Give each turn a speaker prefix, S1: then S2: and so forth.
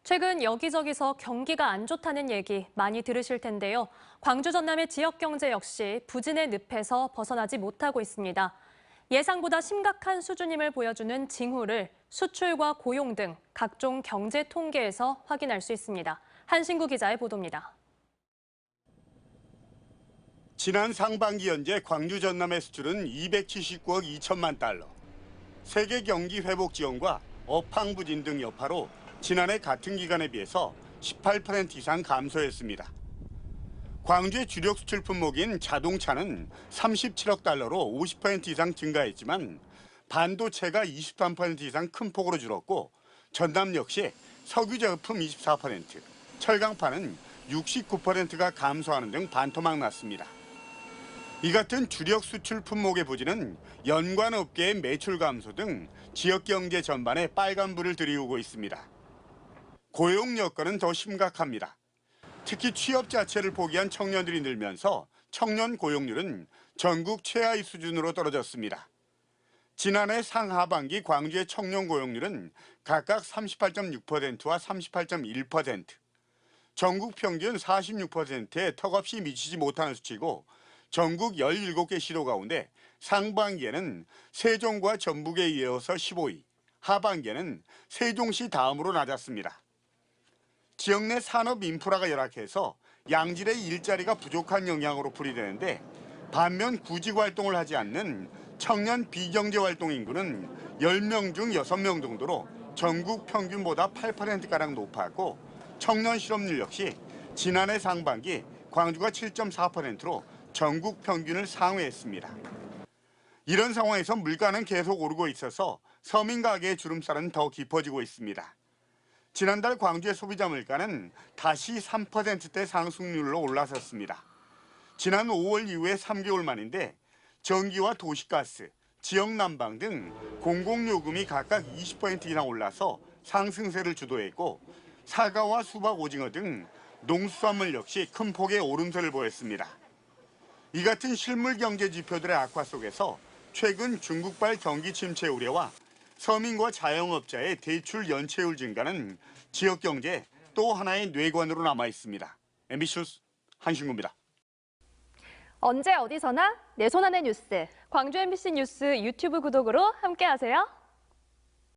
S1: 최근 여기저기서 경기가 안 좋다는 얘기 많이 들으실 텐데요. 광주 전남의 지역 경제 역시 부진의 늪에서 벗어나지 못하고 있습니다. 예상보다 심각한 수준임을 보여주는 징후를 수출과 고용 등 각종 경제 통계에서 확인할 수 있습니다. 한신구 기자의 보도입니다.
S2: 지난 상반기 현재 광주 전남의 수출은 279억 2천만 달러. 세계 경기 회복 지원과 업황 부진 등 여파로 지난해 같은 기간에 비해서 18% 이상 감소했습니다. 광주의 주력 수출 품목인 자동차는 37억 달러로 50% 이상 증가했지만 반도체가 23% 이상 큰 폭으로 줄었고 전남 역시 석유 제품 24%, 철강판은 69%가 감소하는 등 반토막 났습니다. 이 같은 주력 수출 품목의 부진은 연관 업계의 매출 감소 등 지역 경제 전반에 빨간불을 들이우고 있습니다. 고용 여건은 더 심각합니다. 특히 취업 자체를 포기한 청년들이 늘면서 청년 고용률은 전국 최하위 수준으로 떨어졌습니다. 지난해 상하반기 광주의 청년 고용률은 각각 38.6%와 38.1%, 전국 평균 46%에 턱없이 미치지 못하는 수치고 전국 17개 시도 가운데 상반기에는 세종과 전북에 이어서 15위, 하반기에는 세종시 다음으로 낮았습니다. 지역 내 산업 인프라가 열악해서 양질의 일자리가 부족한 영향으로 풀이되는데 반면 구직 활동을 하지 않는 청년 비경제 활동 인구는 10명 중 6명 정도로 전국 평균보다 8%가량 높았고 청년 실업률 역시 지난해 상반기 광주가 7.4%로 전국 평균을 상회했습니다. 이런 상황에서 물가는 계속 오르고 있어서 서민 가게의 주름살은 더 깊어지고 있습니다. 지난달 광주의 소비자 물가는 다시 3%대 상승률로 올라섰습니다. 지난 5월 이후에 3개월 만인데 전기와 도시가스, 지역 난방 등 공공요금이 각각 20% 이상 올라서 상승세를 주도했고 사과와 수박, 오징어 등 농수산물 역시 큰 폭의 오름세를 보였습니다. 이 같은 실물 경제 지표들의 악화 속에서 최근 중국발 경기 침체 우려와 서민과 자영업자의 대출 연체율 증가는 지역 경제에 또 하나의 뇌관으로 남아 있습니다. MBC 뉴스 한신구입니다.
S3: 언제 어디서나 내 손 안의 뉴스.
S1: 광주 MBC 뉴스 유튜브 구독으로 함께하세요.